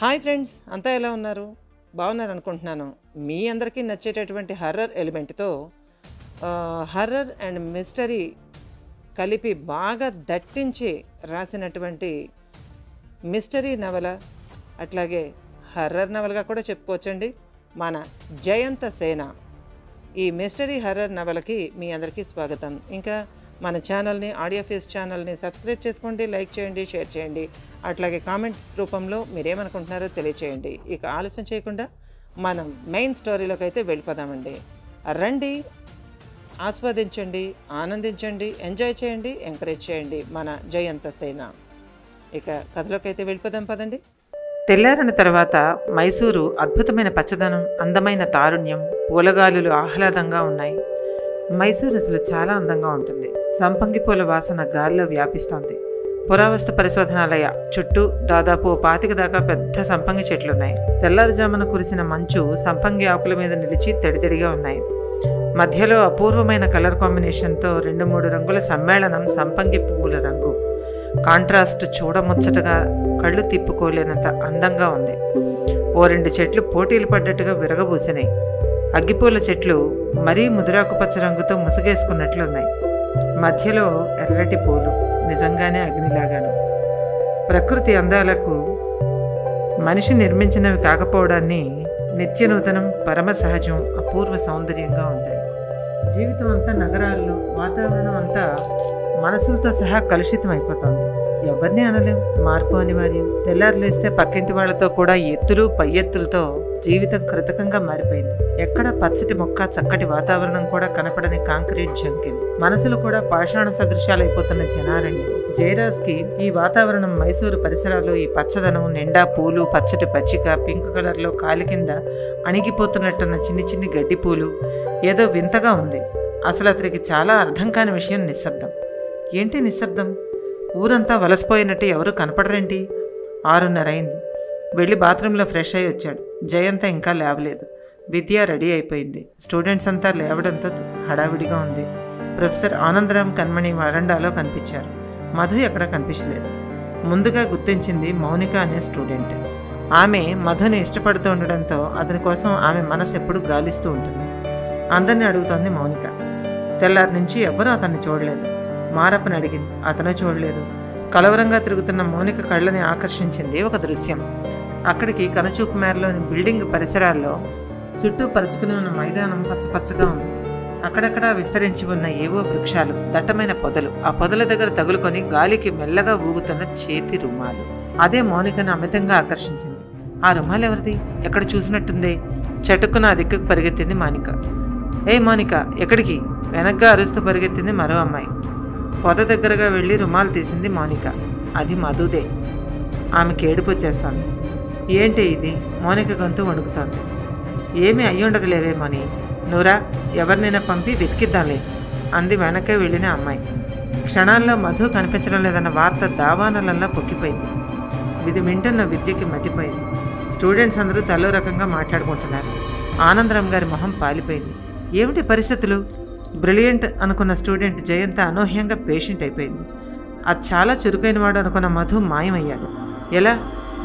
Hi friends, అంతా ఎలా ఉన్నారు? బాగున్నారు అనుకుంటున్నాను. మీ అందరికీ నచ్చేటటువంటి హర్రర్ ఎలిమెంట్తో హర్రర్ అండ్ మిస్టరీ కలిపి బాగా దట్టించి రాసినటువంటి మిస్టరీ నవల, అట్లాగే హర్రర్ నవలగా కూడా చెప్పుకోవచ్చండి, మన జయంత సేన. ఈ మిస్టరీ హర్రర్ నవలకి మీ అందరికీ స్వాగతం. ఇంకా మన ఛానల్ని, ఆడియో ఫేస్ ఛానల్ని సబ్స్క్రైబ్ చేసుకోండి, లైక్ చేయండి, షేర్ చేయండి, అట్లాగే కామెంట్స్ రూపంలో మీరేమనుకుంటున్నారో తెలియచేయండి. ఇక ఆలస్యం చేయకుండా మనం మెయిన్ స్టోరీలోకి అయితే వెళ్ళిపోదామండి. రండి, ఆస్వాదించండి, ఆనందించండి, ఎంజాయ్ చేయండి, ఎంకరేజ్ చేయండి మన జయంత సేన. ఇక కథలోకి అయితే వెళ్ళిపోదాం పదండి. తెల్లారిన తర్వాత మైసూరు అద్భుతమైన పచ్చదనం, అందమైన తారుణ్యం, పూలగాలులు ఆహ్లాదంగా ఉన్నాయి. మైసూరు అసలు చాలా అందంగా ఉంటుంది. సంపంగి పూల వాసన గాలిలో వ్యాపిస్తోంది. పురావస్తు పరిశోధనాలయ చుట్టూ దాదాపు 25 దాకా పెద్ద సంపంగి చెట్లున్నాయి. తెల్లారుజామున కురిసిన మంచు సంపంగి ఆకుల మీద నిలిచి తడితడిగా ఉన్నాయి. మధ్యలో అపూర్వమైన కలర్ కాంబినేషన్తో 2-3 రంగుల సమ్మేళనం సంపంగి పువ్వుల రంగు. కాంట్రాస్ట్ చూడముచ్చటగా, కళ్ళు తిప్పుకోలేనంత అందంగా ఉంది. 2 చెట్లు పోటీలు పడ్డట్టుగా విరగబూసినాయి. అగ్గిపూల చెట్లు మరీ ముదురాకుపచ్చ రంగుతో ముసుగేసుకున్నట్లున్నాయి. మధ్యలో ఎర్రటి పూలు, నిజంగానే అగ్నిలాగాను. ప్రకృతి అందాలకు మనిషి నిర్మించినవి కాకపోవడాన్ని నిత్యనూతనం, పరమ సహజం, అపూర్వ సౌందర్యంగా ఉంటాయి. జీవితం అంతా నగరాల్లో, వాతావరణం అంతా మనసులతో సహా కలుషితం అయిపోతుంది. ఎవరిని అనలేం, మార్పు అనివార్యం. తెల్లారులేస్తే పక్కింటి వాళ్లతో కూడా ఎత్తులు పై ఎత్తులతో జీవితం కృతకంగా మారిపోయింది. ఎక్కడ పచ్చటి మొక్క, చక్కటి వాతావరణం కూడా కనపడని కాంక్రీట్ జంకిల్. మనసులు కూడా పాషాణ సదృశాలైపోతున్న జనారణ్యం. జయరాజ్కి ఈ వాతావరణం, మైసూరు పరిసరాల్లో ఈ పచ్చదనం, నిండా పూలు, పచ్చటి పచ్చిక, పింక్ కలర్లో కాలి కింద అణిగిపోతున్నట్టున్న చిన్ని చిన్ని గడ్డి పూలు ఏదో వింతగా ఉంది. అసలు అతనికి చాలా అర్థం కాని విషయం నిశ్శబ్దం. ఏంటి నిశ్శబ్దం? ఊరంతా వలసిపోయినట్టు ఎవరూ కనపడరేంటి? 6:30 అయింది. వెళ్ళి బాత్రూంలో ఫ్రెష్ అయ్యి వచ్చాడు. జయంత ఇంకా లేవలేదు. విద్య రెడీ అయిపోయింది. స్టూడెంట్స్ అంతా లేవడంతో హడావిడిగా ఉంది. ప్రొఫెసర్ ఆనందరామ్ కన్మణి వరండాలో కనిపించారు. మధు ఎక్కడా కనిపించలేదు. ముందుగా గుర్తించింది మౌనిక అనే స్టూడెంట్. ఆమె మధుని ఇష్టపడుతూ ఉండడంతో అతని కోసం ఆమె మనసు ఎప్పుడు గాలిస్తూ ఉంటుంది. అందరినీ అడుగుతోంది మౌనిక. తెల్లారి నుంచి ఎవ్వరూ అతన్ని చూడలేదు. మారప్పని అడిగింది. అతను చూడలేదు. కలవరంగా తిరుగుతున్న మౌనిక కళ్ళని ఆకర్షించింది ఒక దృశ్యం. అక్కడికి కనుచూపు మేరలోని బిల్డింగ్ పరిసరాల్లో చుట్టూ పరుచుకుని ఉన్న మైదానం పచ్చపచ్చగా ఉంది. అక్కడక్కడా విస్తరించి ఉన్న ఏవో వృక్షాలు, దట్టమైన పొదలు. ఆ పొదల దగ్గర తగులుకొని గాలికి మెల్లగా ఊగుతున్న చేతి రుమాలు. అదే మౌనికను అమితంగా ఆకర్షించింది. ఆ రుమాలు ఎవరిది? ఎక్కడ చూసినట్టుందే. చటుక్కున ఆ దిక్కుకు పరిగెత్తింది మౌనిక. ఏ మౌనిక, ఎక్కడికి? వెనక్గా అరుస్తూ పరిగెత్తింది మరో అమ్మాయి. పొద దగ్గరగా వెళ్ళి రుమాలు తీసింది మౌనిక. అది మధుదే. ఆమెకి ఏడుపు వచ్చేస్తోంది. ఏంటి ఇది? మౌనిక గొంతు వణుకుతోంది. ఏమీ అయ్యుండదులేవే మౌని, నువ్వురా, ఎవరినైనా పంపి వెతికిద్దాంలే అంది వెనకే వెళ్ళిన అమ్మాయి. క్షణాల్లో మధు కనిపించడం లేదన్న వార్త దావానలంలా పొక్కిపోయింది. ఇది వింటున్న విద్యకి మతిపోయింది. స్టూడెంట్స్ అందరూ తలో రకంగా మాట్లాడుకుంటున్నారు. ఆనందరామ్ గారి మొహం పాలిపోయింది. ఏమిటి పరిస్థితులు? బ్రిలియంట్ అనుకున్న స్టూడెంట్ జయంత అనూహ్యంగా పేషెంట్ అయిపోయింది. అది చాలా చురుకైన వాడు అనుకున్న మధు మాయమయ్యాడు. ఎలా?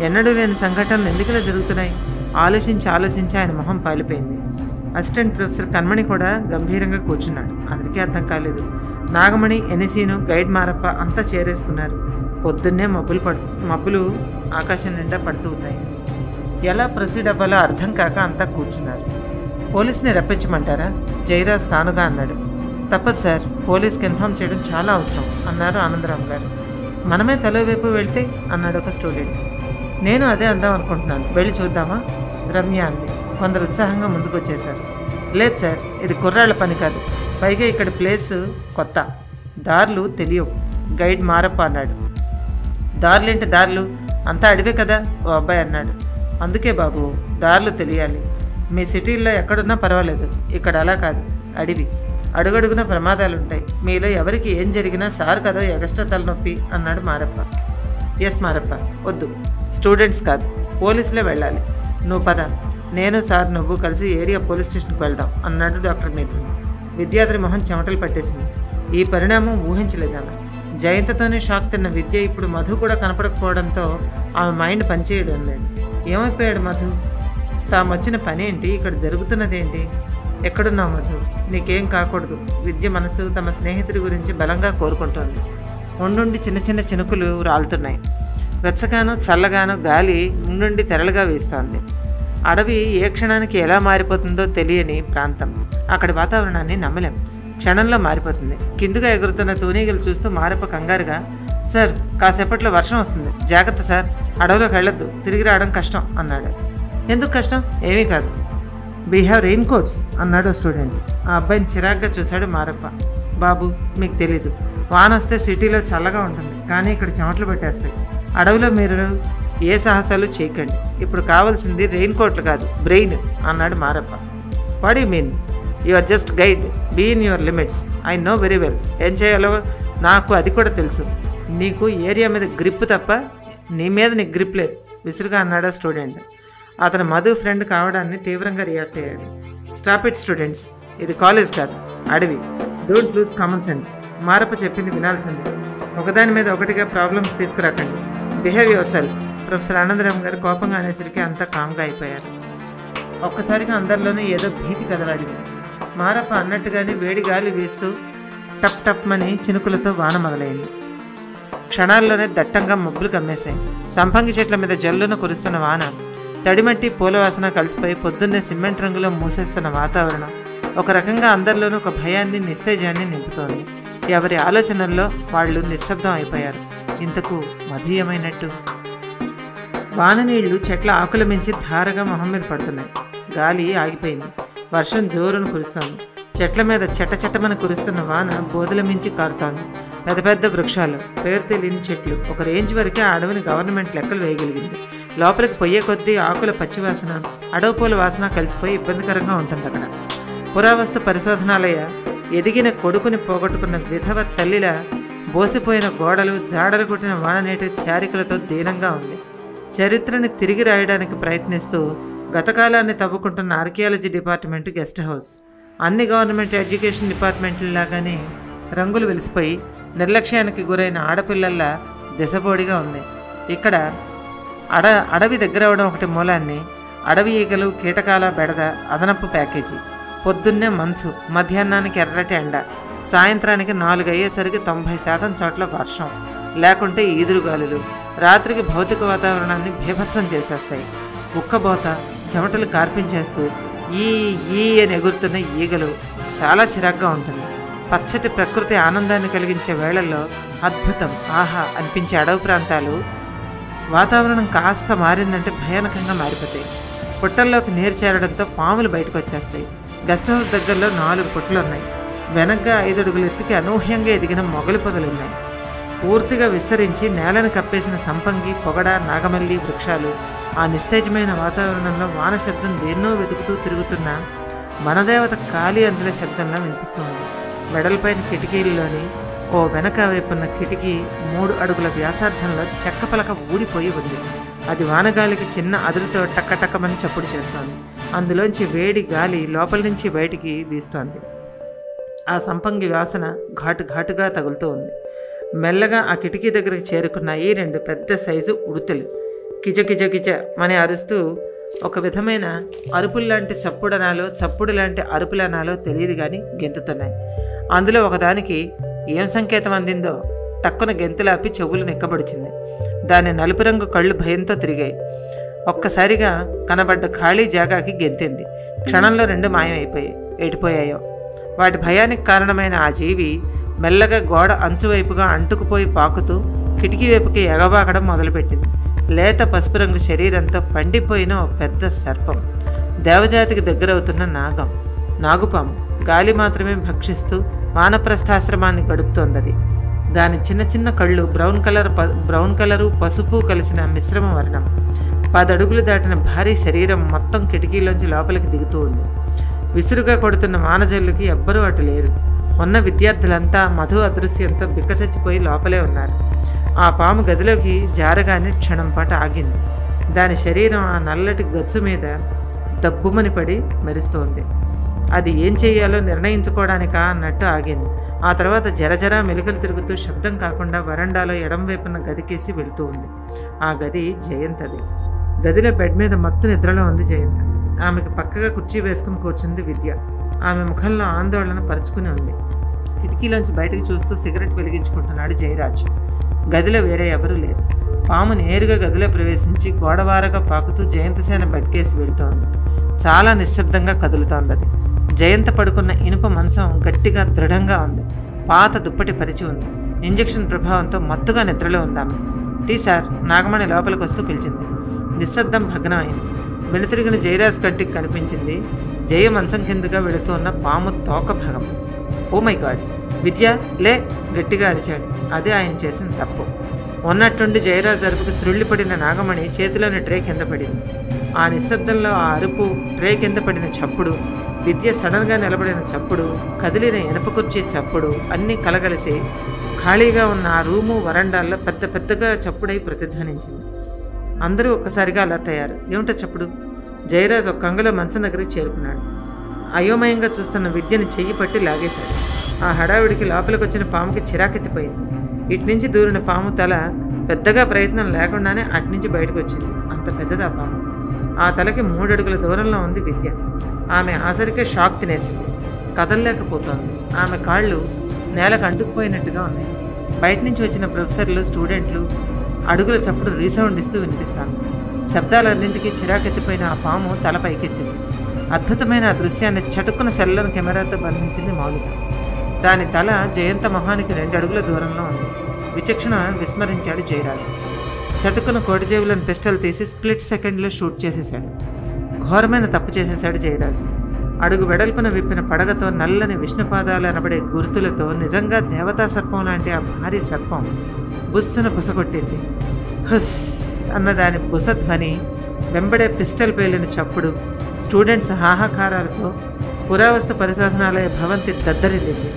ఎన్నడూ లేని సంఘటనలు ఎందుకులా జరుగుతున్నాయి? ఆలోచించి ఆయన మొహం పాలిపోయింది. అసిస్టెంట్ ప్రొఫెసర్ కన్మణి కూడా గంభీరంగా కూర్చున్నాడు. అతనికి అర్థం కాలేదు. నాగమణి, ఎనిసీను, గైడ్ మారప్ప అంతా చేరేసుకున్నారు. పొద్దున్నే మబ్బులు ఆకాశం నిండా పడుతూ ఉన్నాయి. ఎలా ప్రొసీడ్ అవ్వాలో అర్థం కాక అంతా కూర్చున్నారు. పోలీస్ని రప్పించమంటారా? జయరాజ్ తానుగా అన్నాడు. తప్పదు సార్, పోలీస్కి ఇన్ఫామ్ చేయడం చాలా అవసరం అన్నారు ఆనందరామ్ గారు. మనమే తలోవైపు వెళ్తే అన్నాడు ఒక స్టూడెంట్. నేను అదే అందాం అనుకుంటున్నాను, వెళ్ళి చూద్దామా? రమ్య అంది. కొందరు ఉత్సాహంగా ముందుకు వచ్చేశారు. లేదు సార్, ఇది కుర్రాళ్ల పని కాదు. పైగా ఇక్కడ ప్లేస్ కొత్త, దారులు తెలియవు. గైడ్ మారప్ప అన్నాడు. దారులేంటి దారులు? అంతా అడివే కదా, ఓ అబ్బాయి అన్నాడు. అందుకే బాబు, దారులు తెలియాలి. మీ సిటీల్లో ఎక్కడున్నా పర్వాలేదు, ఇక్కడ అలా కాదు, అడివి. అడుగడుగున ప్రమాదాలుంటాయి. మీలో ఎవరికి ఏం జరిగినా సార్ కదా ఎగస్ట్రా తలనొప్పి అన్నాడు మారప్ప. ఎస్ మారప్ప, వద్దు, స్టూడెంట్స్ కాదు, పోలీసులే వెళ్ళాలి. నువ్వు పద, నేను సార్ నువ్వు కలిసి ఏరియా పోలీస్ స్టేషన్కి వెళ్దాం అన్నాడు డాక్టర్ మిథున్. విద్యార్థి మొహం చెమటలు పట్టేసింది. ఈ పరిణామం ఊహించలేదామె. జయంతతోనే షాక్ తిన్న విద్య ఇప్పుడు మధు కూడా కనపడకపోవడంతో ఆమె మైండ్ పనిచేయడం లేదు. ఏమైపోయాడు మధు? తాము వచ్చిన పని ఏంటి? ఇక్కడ జరుగుతున్నదేంటి? ఎక్కడున్నావు మధు? నీకేం కాకూడదు. విద్య మనసు తమ స్నేహితుడి గురించి బలంగా కోరుకుంటోంది. ఉండుండి చిన్న చిన్న చినుకులు రాలుతున్నాయి. వెచ్చగాను చల్లగాను గాలి ఉండుండి తెరలుగా వీస్తోంది. అడవి ఏ క్షణానికి ఎలా మారిపోతుందో తెలియని ప్రాంతం. అక్కడి వాతావరణాన్ని నమ్మలేం. క్షణంలో మారిపోతుంది. కిందుగా ఎగురుతున్న తూనీగలు చూస్తూ మారప్ప కంగారుగా, సార్ కాసేపట్లో వర్షం వస్తుంది, జాగ్రత్త సార్, అడవిలోకి వెళ్ళొద్దు, తిరిగి రావడం కష్టం అన్నాడు. ఎందుకు కష్టం? ఏమీ కాదు, వీ హ్యావ్ రెయిన్ కోట్స్ అన్నాడు స్టూడెంట్. ఆ అబ్బాయిని చిరాగ్గా చూశాడు మారప్ప. బాబు మీకు తెలీదు, వాన వస్తే సిటీలో చల్లగా ఉంటుంది, కానీ ఇక్కడ చెమటలు పెట్టేస్తాయి. అడవిలో మీరు ఏ సాహసాలు చేయకండి. ఇప్పుడు కావాల్సింది రెయిన్ కోట్లు కాదు, బ్రెయిన్ అన్నాడు Marappa. What you mean? You are just guide, be in your limits. I know very well. ఏం చేయాలో నాకు అది కూడా తెలుసు. నీకు ఏరియా మీద గ్రిప్ తప్ప నీ మీద నీకు గ్రిప్ లేదు విసురుగా అన్నాడు స్టూడెంట్. అతను మధు ఫ్రెండ్ కావడాన్ని తీవ్రంగా రియాక్ట్ అయ్యాడు. స్టాప్ ఇట్ స్టూడెంట్స్, ఇది కాలేజ్ కాదు, అడవి. Don't lose common sense. Marappa చెప్పింది వినాల్సింది. ఒకదాని మీద ఒకటిగా ప్రాబ్లమ్స్ తీసుకురాకండి. Behave yourself. Professor Anandram garu కోపంగా అనేసరికి అంతా కామ్గా అయిపోయారు. ఒక్కసారిగా అందరిలోనూ ఏదో భీతి కదలాడింది. మారప్ప అన్నట్టుగానే వేడి గాలి వీస్తూ టప్ టప్ మని చినుకులతో వాన మొదలైంది. క్షణాల్లోనే దట్టంగా మబ్బులు కమ్మేశాయి. సంపంగి చెట్ల మీద జల్లున కురుస్తున్న వాన, తడిమట్టి పూలవాసన కలిసిపోయి పొద్దున్నే సిమెంట్ రంగులో మూసేస్తున్న వాతావరణం ఒక రకంగా అందరిలోనూ ఒక భయాన్ని, నిస్తేజాన్ని నింపుతోంది. ఎవరి ఆలోచనల్లో వాళ్ళు నిశ్శబ్దం అయిపోయారు. ఇంతకు మధుయమైనట్టు వాన నీళ్లు చెట్ల ఆకుల మించి ధారగా మొహం మీద పడుతున్నాయి. గాలి ఆగిపోయింది. వర్షం జోరును కురుస్తోంది. చెట్ల మీద చెట్టమని కురుస్తున్న వాన బోధల మించి కారుతోంది. పెద్ద పెద్ద వృక్షాలు, పేరు తెలియని చెట్లు. ఒక రేంజ్ వరకే ఆ అడవిని గవర్నమెంట్ లెక్కలు వేయగలిగింది. లోపలికి పొయ్యే కొద్దీ ఆకుల పచ్చివాసన, అడవి పూల వాసన కలిసిపోయి ఇబ్బందికరంగా ఉంటుంది అక్కడ. పురావస్తు పరిశోధనాలయ ఎదిగిన కొడుకుని పోగొట్టుకున్న విధవ తల్లిలా బోసిపోయిన గోడలు, జాడలు కొట్టిన వాననేటి చారికలతో దీనంగా ఉంది. చరిత్రని తిరిగి రాయడానికి ప్రయత్నిస్తూ గతకాలాన్ని తవ్వుకుంటున్న ఆర్కియాలజీ డిపార్ట్మెంట్ గెస్ట్ హౌస్. అన్ని గవర్నమెంట్ ఎడ్యుకేషన్ డిపార్ట్మెంట్లలాగానే రంగులు వెలిసిపోయి నిర్లక్ష్యానికి గురైన ఆడపిల్లల్లా దెసబోడిగా ఉంది. ఇక్కడ అడవి దగ్గరవడం ఒకటి మూలాన్ని, అడవి ఈగలు, కీటకాల బెడద అదనపు ప్యాకేజీ. పొద్దున్నే మంచు, మధ్యాహ్నానికి ఎర్రటి ఎండ, సాయంత్రానికి 4 అయ్యేసరికి 90% చోట్ల వర్షం, లేకుంటే ఈదురుగాలులు రాత్రికి భౌతిక వాతావరణాన్ని బీభత్సం చేసేస్తాయి. ఉక్కబోత, చెమటలు కార్పించేస్తూ ఈ అని ఎగురుతున్న ఈగలు చాలా చిరాగ్గా ఉంటుంది. పచ్చటి ప్రకృతి ఆనందాన్ని కలిగించే వేళల్లో అద్భుతం, ఆహా అనిపించే అడవి ప్రాంతాలు వాతావరణం కాస్త మారిందంటే భయానకంగా మారిపోతాయి. పుట్టల్లోకి నీరు చేరడంతో పాములు బయటకు వచ్చేస్తాయి. గెస్ట్ హౌస్ దగ్గరలో 4 పుట్టలు ఉన్నాయి. వెనగ్గా 5 అడుగుల ఎత్తుకి అనూహ్యంగా ఎదిగిన మొగలి పొదలు ఉన్నాయి. పూర్తిగా విస్తరించి నేలను కప్పేసిన సంపంగి, పొగడ, నాగమల్లి వృక్షాలు. ఆ నిస్తేజమైన వాతావరణంలో వాన శబ్దం దేన్నో వెతుకుతూ తిరుగుతున్న మనదేవత కాళీ అందుల శబ్దంలా వినిపిస్తుంది. వెడల్పైన కిటికీల్లోని ఓ వెనక వైపున్న కిటికీ 3 అడుగుల వ్యాసార్థంలో చెక్క పలక ఊడిపోయి ఉంది. అది వానగాలికి చిన్న అదురుతో టక్కటక్కమని చప్పుడు చేస్తోంది. అందులోంచి వేడి గాలి లోపల నుంచి బయటికి వీస్తోంది. ఆ సంపంగి వాసన ఘాటుగా తగులుతూ ఉంది. మెల్లగా ఆ కిటికీ దగ్గరికి చేరుకున్నాయి 2 పెద్ద సైజు ఉడతలు. కిచ మని అరుస్తూ ఒక విధమైన అరుపుల్లాంటి చప్పుడు లాంటి అరుపులనాలో తెలియదు కానీ గెంతుతున్నాయి. అందులో ఒకదానికి ఏం సంకేతం అందిందో టక్కున గెంతులాపి చెవులు నిక్కబడిచింది. దాని నలుపు రంగు కళ్ళు భయంతో తిరిగాయి. ఒక్కసారిగా కనబడ్డ ఖాళీ జాగాకి గెంతింది. క్షణంలో 2 మాయమైపోయాయి. ఎడిపోయాయో. వాటి భయానికి కారణమైన ఆ జీవి మెల్లగా గోడ అంచువైపుగా అంటుకుపోయి పాకుతూ కిటికీ వైపుకి ఎగబాకడం మొదలుపెట్టింది. లేత పసుపు రంగు శరీరంతో పండిపోయిన ఓ పెద్ద సర్పం. దేవజాతికి దగ్గరవుతున్న నాగుపాము. గాలి మాత్రమే భక్షిస్తూ వానప్రస్థాశ్రమాన్ని గడుపుతోందది. దాని చిన్న కళ్ళు బ్రౌన్ కలరు పసుపు కలిసిన మిశ్రమ వర్ణం. 10 అడుగులు దాటిన భారీ శరీరం మొత్తం కిటికీలోంచి లోపలికి దిగుతూ ఉంది. విసురుగా కొడుతున్న వానజల్లుకి ఎవ్వరూ అటు లేరు. ఉన్న విద్యార్థులంతా మధు అదృశ్యంతో బిక్కచచ్చిపోయి లోపలే ఉన్నారు. ఆ పాము గదిలోకి జారగానే క్షణం పాటు ఆగింది. దాని శరీరం ఆ నల్లటి గచ్చు మీద దబ్బుమని పడి మెరుస్తోంది. అది ఏం చేయాలో నిర్ణయించుకోవడానికా అన్నట్టు ఆగింది. ఆ తర్వాత జరజరా మెలికలు తిరుగుతూ శబ్దం కాకుండా వరండాలో ఎడంవైపున గదికేసి వెళుతూ ఉంది. ఆ గది జయంతది. గదిలో బెడ్ మీద మత్తు నిద్రలో ఉంది జయంత. ఆమెకు పక్కగా కుర్చీ వేసుకుని కూర్చుంది విద్య. ఆమె ముఖంలో ఆందోళన పరుచుకుని ఉంది. కిటికీలోంచి బయటకు చూస్తూ సిగరెట్ వెలిగించుకుంటున్నాడు జయరాజ్. గదిలో వేరే ఎవరూ లేరు. పాము నేరుగా గదిలో ప్రవేశించి గోడవారగా పాకుతూ జయంతసేన బెడ్కేసి వెళుతోంది. చాలా నిశ్శబ్దంగా కదులుతోంది. అది జయంత పడుకున్న ఇనుప మంచం గట్టిగా దృఢంగా ఉంది. పాత దుప్పటి పరిచి ఉంది. ఇంజెక్షన్ ప్రభావంతో మత్తుగా నిద్రలో ఉందాము. టీ సార్, నాగమణి లోపలికి వస్తూ పిలిచింది. నిశ్శబ్దం భగ్నమైంది. వెనుతిరిగిన జయరాజ్ కంటికి కనిపించింది జయ మంచం కిందగా వెళుతూ ఉన్న పాము తోక భాగం. ఓ మై గాడ్, విద్య లే, గట్టిగా అరిచాడు. అదే ఆయన చేసిన తప్పు. ఉన్నట్టుండి జయరాజ్ అరుపుకు త్రుళ్ళిపడిన నాగమణి చేతిలోని ట్రే కింద పడింది. ఆ నిశ్శబ్దంలో ఆ అరుపు, ట్రే కింద పడిన చప్పుడు, విద్య సడన్గా నిలబడిన చప్పుడు, కదిలిన ఇనప కుర్చీ చప్పుడు అన్నీ కలగలిసి ఖాళీగా ఉన్న ఆ రూము వరండాల్లో పెద్ద పెద్దగా చప్పుడై ప్రతిధ్వనించింది. అందరూ ఒక్కసారిగా అలర్ట్ అయ్యారు. ఏమిటో చప్పుడు? జయరాజ్ ఒక కంగలో మంచం దగ్గరికి చేరుకున్నాడు. అయోమయంగా చూస్తున్న విద్యని చెయ్యి పట్టి లాగేశాడు. ఆ హడావిడికి లోపలికి వచ్చిన పాముకి చిరాకెత్తిపోయింది. ఇటు నుంచి దూరిన పాము తల పెద్దగా ప్రయత్నం లేకుండానే అటునుంచి బయటకు వచ్చింది. అంత పెద్దది ఆ పాము. ఆ తలకి 3 అడుగుల దూరంలో ఉంది విద్య. ఆమె ఆసరికే షాక్ తినేసింది. కదలలేకపోతోంది. ఆమె కాళ్ళు నేలకు అంటుకుపోయినట్టుగా ఉన్నాయి. బయట నుంచి వచ్చిన ప్రొఫెసర్లు, స్టూడెంట్లు అడుగుల చప్పుడు రీసౌండ్ ఇస్తూ వినిపిస్తాను. శబ్దాలన్నింటికీ చిరాకెత్తిపోయిన ఆ పాము తల పైకెత్తింది. అద్భుతమైన ఆ దృశ్యాన్ని చటుక్కున సెల్లను కెమెరాతో బంధించింది మౌలిక. దాని తల జయంత మొహానికి 2 అడుగుల దూరంలో ఉంది. విచక్షణ విస్మరించాడు జయరాజ్. చటుక్కున కోటిజేబులను పిస్టల్ తీసి స్ప్లిట్ సెకండ్లో షూట్ చేసేశాడు. ఘోరమైన తప్పు చేసేశాడు జయరాజ్. అడుగు వెడల్పున విప్పిన పడగతో, నల్లని విష్ణుపాదాలు అనబడే గుర్తులతో నిజంగా దేవతా సర్పం లాంటి ఆ భారీ సర్పం బుస్సున బుసకొట్టింది. హుస్ అన్న దాని బుసధ్వని, వెంబడే పిస్టల్ పేలిన చప్పుడు, స్టూడెంట్స్ హాహాకారాలతో పురావస్తు పరిశోధనాలయ భవంతి దద్దరిల్లింది.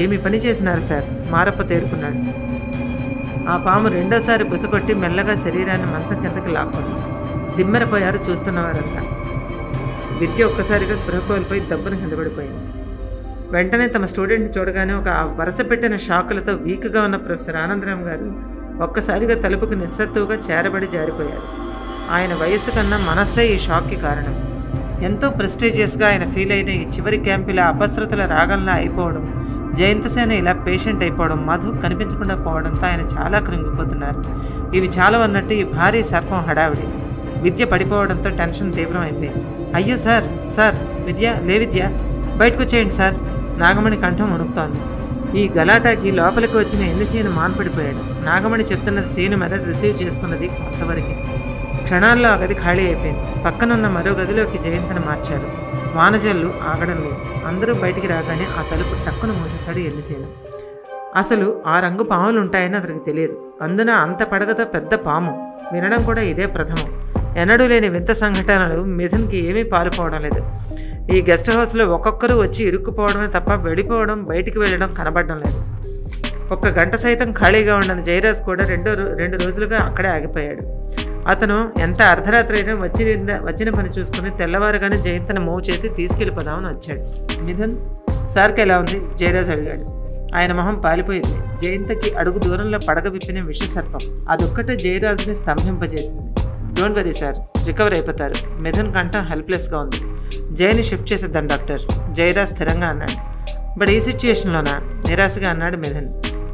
ఏమి పని చేసినారు సార్? మారప్ప తేరుకున్నాడు. ఆ పాము రెండోసారి బుసకొట్టి మెల్లగా శరీరాన్ని మంచం కిందకి లాక్కుంది. దిమ్మెరపోయారు చూస్తున్నవారంతా. విద్య ఒక్కసారిగా స్పృహ కోల్పోయి దబ్బున కింద పడిపోయింది. వెంటనే తమ స్టూడెంట్ని చూడగానే ఒక వరుస పెట్టిన షాకులతో వీక్గా ఉన్న ప్రొఫెసర్ ఆనందరామ్ గారు ఒక్కసారిగా తలుపుకు నిస్సత్తువుగా చేరబడి జారిపోయారు. ఆయన వయస్సు కన్నా మనస్సే ఈ షాక్కి కారణం. ఎంతో ప్రెస్టీజియస్గా ఆయన ఫీల్ అయిన ఈ చివరి క్యాంప్ ఇలా అపశృతుల రాగంలా అయిపోవడం, జయంతసేన ఇలా పేషెంట్ అయిపోవడం, మధు కనిపించకుండా పోవడంతో ఆయన చాలా కృంగిపోతున్నారు. ఇవి చాలా అన్నట్టు ఈ భారీ సర్పం హడావిడి. విద్య పడిపోవడంతో టెన్షన్ తీవ్రం అయిపోయింది. అయ్యో సార్, సార్, విద్య లే, విద్య బయటకు వచ్చేయండి సార్. నాగమణి కంఠం వణుకుతోంది. ఈ గలాటాకి లోపలికి వచ్చిన ఎన్నిసీను మాన్పడిపోయాడు. నాగమణి చెప్తున్నది సీను మెదడు రిసీవ్ చేసుకున్నది కొంతవరకు. క్షణాల్లో ఆ గది ఖాళీ అయిపోయింది. పక్కనున్న మరో గదిలోకి జయంతను మార్చారు. వానజల్లు ఆగడం లేదు. అందరూ బయటికి రాగానే ఆ తలుపు టక్కున మూసేశాడు ఎన్నిసీను. అసలు ఆ రంగు పాములు ఉంటాయని అతనికి తెలియదు. అందున అంత పడగతో పెద్ద పాము వినడం కూడా ఇదే ప్రథమం. ఎన్నడూ లేని వింత సంఘటనలు మిథున్కి ఏమీ పాలుపోవడం లేదు. ఈ గెస్ట్ హౌస్లో ఒక్కొక్కరు వచ్చి ఇరుక్కుపోవడమే తప్ప వెళ్ళిపోవడం, బయటికి వెళ్ళడం కనబడడం లేదు. 1 గంట సైతం ఖాళీగా ఉండని జయరాజ్ కూడా 2 రోజులుగా అక్కడే ఆగిపోయాడు. అతను ఎంత అర్ధరాత్రి అయినా వచ్చిన పని చూసుకుని తెల్లవారుగానే జయంతను మూవ్ చేసి తీసుకెళ్ళిపోదామని వచ్చాడు. మిథున్ సార్కి ఎలా ఉంది? జయరాజ్ అడిగాడు. ఆయన మొహం పాలిపోయింది. జయంతకి అడుగు దూరంలో పడగ విప్పిన విషసర్పం అదొక్కటే జయరాజ్ని స్తంభింపజేసింది. డోంట్ వరీ సార్, రికవర్ అయిపోతారు. మిథున్ కంఠం హెల్ప్లెస్గా ఉంది. జయని షిఫ్ట్ చేసేద్దాం డాక్టర్, జయరాజ్ స్థిరంగా అన్నాడు. బట్ ఈ సిచ్యుయేషన్లోనా? నిరాశగా అన్నాడు మిథున్.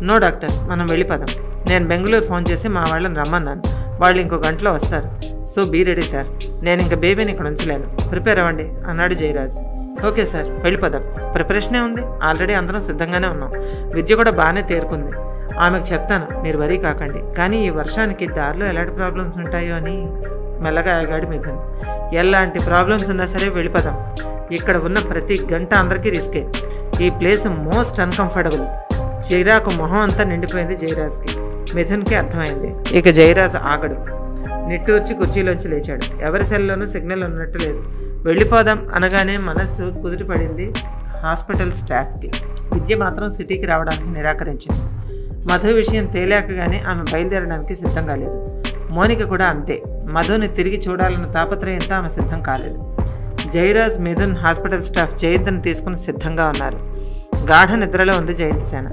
నో డాక్టర్, మనం వెళ్ళిపోదాం. నేను బెంగళూరు ఫోన్ చేసి మా వాళ్ళని రమ్మన్నాను. వాళ్ళు ఇంకో గంటలో వస్తారు. So be ready sir. నేను ఇంకా బేబీని ఇక్కడ ఉంచలేను. ప్రిపేర్ అవ్వండి అన్నాడు జయరాజ్. ఓకే సార్, వెళ్ళిపోదాం. ప్రిపరేషనే ఉంది. ఆల్రెడీ అందరం సిద్ధంగానే ఉన్నాం. విద్య కూడా బాగానే తేరుకుంది. ఆమెకు చెప్తాను, మీరు వరీ కాకండి. కానీ ఈ వర్షానికి దారిలో ఎలాంటి ప్రాబ్లమ్స్ ఉంటాయో అని మెల్లగా ఆగాడు మిథున్. ఎలాంటి ప్రాబ్లమ్స్ ఉన్నా సరే వెళ్ళిపోదాం. ఇక్కడ ఉన్న ప్రతి గంట అందరికీ రిస్కే. ఈ ప్లేస్ మోస్ట్ అన్కంఫర్టబుల్. చిరాకు మొహం అంతా నిండిపోయింది జయరాజ్కి. మిథున్కి అర్థమైంది. ఇక జయరాజ్ ఆగడు. నిట్టూర్చి కుర్చీలోంచి లేచాడు. ఎవరి సెల్లోనూ సిగ్నల్ ఉన్నట్టు లేదు. వెళ్ళిపోదాం అనగానే మనస్సు కుదిరిపడింది హాస్పిటల్ స్టాఫ్కి. విద్య మాత్రం సిటీకి రావడానికి నిరాకరించింది. మధు విషయం తేలాకగానే ఆమె బయలుదేరడానికి సిద్ధం కాలేదు. మోనిక కూడా అంతే. మధుని తిరిగి చూడాలన్న తాపత్రయంతో ఆమె సిద్ధం కాలేదు. జయరాజ్, మిథున్, హాస్పిటల్ స్టాఫ్ జయంత్ని తీసుకుని సిద్ధంగా ఉన్నారు. గాఢ నిద్రలో ఉంది జయంతి సేన.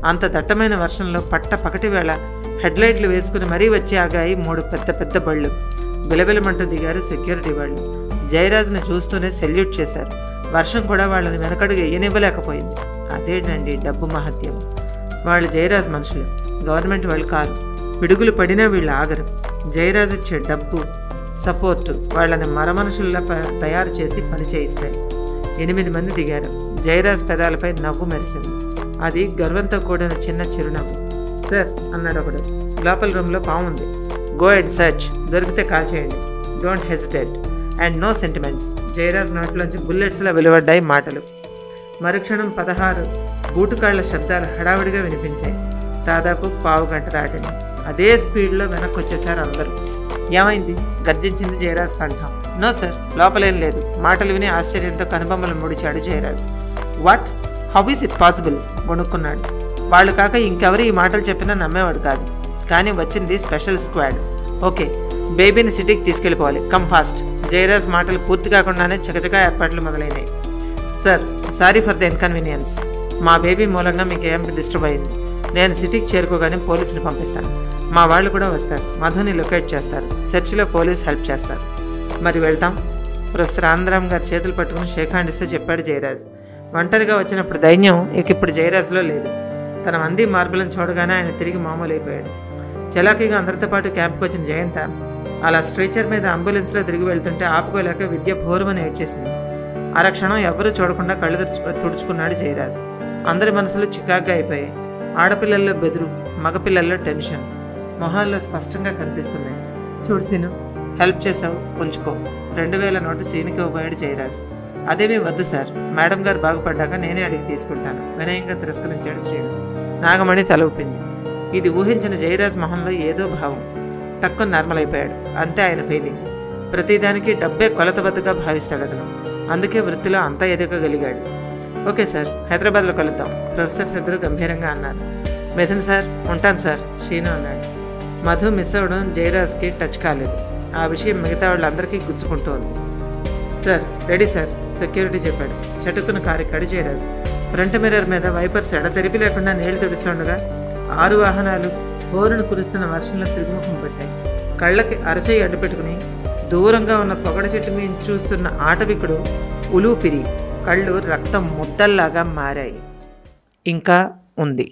అంత దట్టమైన వర్షంలో పకటి వేళ హెడ్లైట్లు వేసుకుని మరీ వచ్చి ఆగాయి 3 పెద్ద పెద్ద బళ్ళు. బిలబిలమంటూ దిగారు సెక్యూరిటీ వాళ్ళు. జయరాజ్ని చూస్తూనే సెల్యూట్ చేశారు. వర్షం కూడా వాళ్ళని వెనకడుగు ఎయ్యనివ్వలేకపోయింది. అదేంటండి డబ్బు మహత్యం. వాళ్ళు జయరాజ్ మనుషులు, గవర్నమెంట్ వాళ్ళు కారు. పిడుగులు పడినా వీళ్ళు ఆగరు. జయరాజ్ ఇచ్చే డబ్బు, సపోర్టు వాళ్ళని మరమనుషుల్లా తయారు చేసి పని చేయిస్తాయి. 8 మంది దిగారు. జయరాజ్ పెదాలపై నవ్వు మెరిసింది. అది గర్వంతో కూడిన చిన్న చిరునవ్వు. సార్ అన్నాడు ఒకడు, లోపల రూమ్లో పాము ఉంది. గో అండ్ సర్చ్, దొరికితే కాల్ చేయండి. Don't hesitate and no sentiments. Jayaraj నోట్లోంచి బుల్లెట్స్లా వెలువడ్డాయి మాటలు. మరుక్షణం 16 బూటుకాళ్ల శబ్దాలు హడావిడిగా వినిపించాయి. దాదాపు పావు గంట దాటింది. అదే స్పీడ్లో వెనక్కి వచ్చేశారు అందరూ. ఏమైంది? గర్జించింది జయరాజ్ కంఠం. నో సార్, లోపలేం లేదు. మాటలు విని ఆశ్చర్యంతో కనుబొమ్మలు ముడిచాడు Jayaraj. What? How is it possible? వణుక్కున్నాడు. వాళ్ళు కాక ఇంకెవరు ఈ మాటలు చెప్పినా నమ్మేవాడు కాదు. కానీ వచ్చింది స్పెషల్ స్క్వాడ్. ఓకే, బేబీని సిటీకి తీసుకెళ్ళిపోవాలి. Come fast. జయరాజ్ మాటలు పూర్తి కాకుండానే చకచకా ఏర్పాట్లు మొదలైనాయి. Sir, sorry for the inconvenience. మా బేబీ మూలంగా మీకు ఏం డిస్టర్బ్ అయింది. నేను సిటీకి చేరుకోగానే పోలీసుని పంపిస్తాను. మా వాళ్ళు కూడా వస్తారు. మధుని లొకేట్ చేస్తారు. సెర్చ్లో పోలీస్ హెల్ప్ చేస్తారు. మరి వెళ్తాం. ప్రొఫెసర్ ఆనందరామ్ గారి చేతులు పట్టుకుని షేక్ హ్యాండ్ ఇస్తూ చెప్పాడు జయరాజ్. ఒంటరిగా వచ్చినప్పుడు ధైర్యం ఇప్పుడు జయరాజ్లో లేదు. తన మంది మార్బులను చూడగానే ఆయన తిరిగి మామూలు అయిపోయాడు. చలాకీగా అందరితో పాటు క్యాంప్కి వచ్చిన జయంత అలా స్ట్రెచర్ మీద అంబులెన్స్లో తిరిగి వెళ్తుంటే ఆపుకోలేక విద్య భోరుమని ఏడ్చేసింది. అరక్షణం ఎవరూ చూడకుండా కళ్ళు తుడుచుకున్నాడు జయరాజ్. అందరి మనసులు చికాగ్గా అయిపోయాయి. ఆడపిల్లల్లో బెదురు, మగపిల్లల్లో టెన్షన్ మొహాల్లో స్పష్టంగా కనిపిస్తున్నాయి. చూడు సీను, హెల్ప్ చేసావు, ఉంచుకో. 2000 నోటు సీనికి ఇవ్వబోయాడు జయరాజ్. అదేమీ వద్దు సార్, మేడం గారు బాగుపడ్డాక నేనే అడిగి తీసుకుంటాను. వినయంగా తిరస్కరించాడు శ్రీను. నాగమణి తల ఊపింది. ఇది ఊహించిన జయరాజ్ మొహంలో ఏదో భావం. తక్కువ నార్మల్ అయిపోయాడు. అంతే ఆయన ఫీలింగ్. ప్రతిదానికి డబ్బే కొలతబద్దగా భావిస్తాడు అతను. అందుకే వృత్తిలో అంతా ఎదగగలిగాడు. ఓకే సార్, హైదరాబాద్లో కలుద్దాం. ప్రొఫెసర్స్ ఇద్దరు గంభీరంగా అన్నారు. మిథున్ సార్, ఉంటాను సార్, శ్రీను అన్నాడు. మధు మిస్ అవ్వడం జయరాజ్కి టచ్ కాలేదు. ఆ విషయం మిగతా వాళ్ళందరికీ గుచ్చుకుంటూ ఉంది. సార్, రెడీ సార్, సెక్యూరిటీ చెప్పాడు. చటుక్కున కారెక్కాడు జయరాజ్. ఫ్రంట్ మిర్రర్ మీద వైపర్స్ ఎడతెరిపి లేకుండా నీళ్లు తుడుస్తుండగా 6 వాహనాలు హోరును కురుస్తున్న వర్షంలో తిరుగుముఖం పెట్టాయి. కళ్ళకి అరచేయి అడ్డుపెట్టుకుని దూరంగా ఉన్న పొగడ చెట్టు మీద చూస్తున్న ఆటవికుడు ఉలూపిరి కళ్ళు రక్తం ముద్దల్లాగా మారాయి. ఇంకా ఉంది.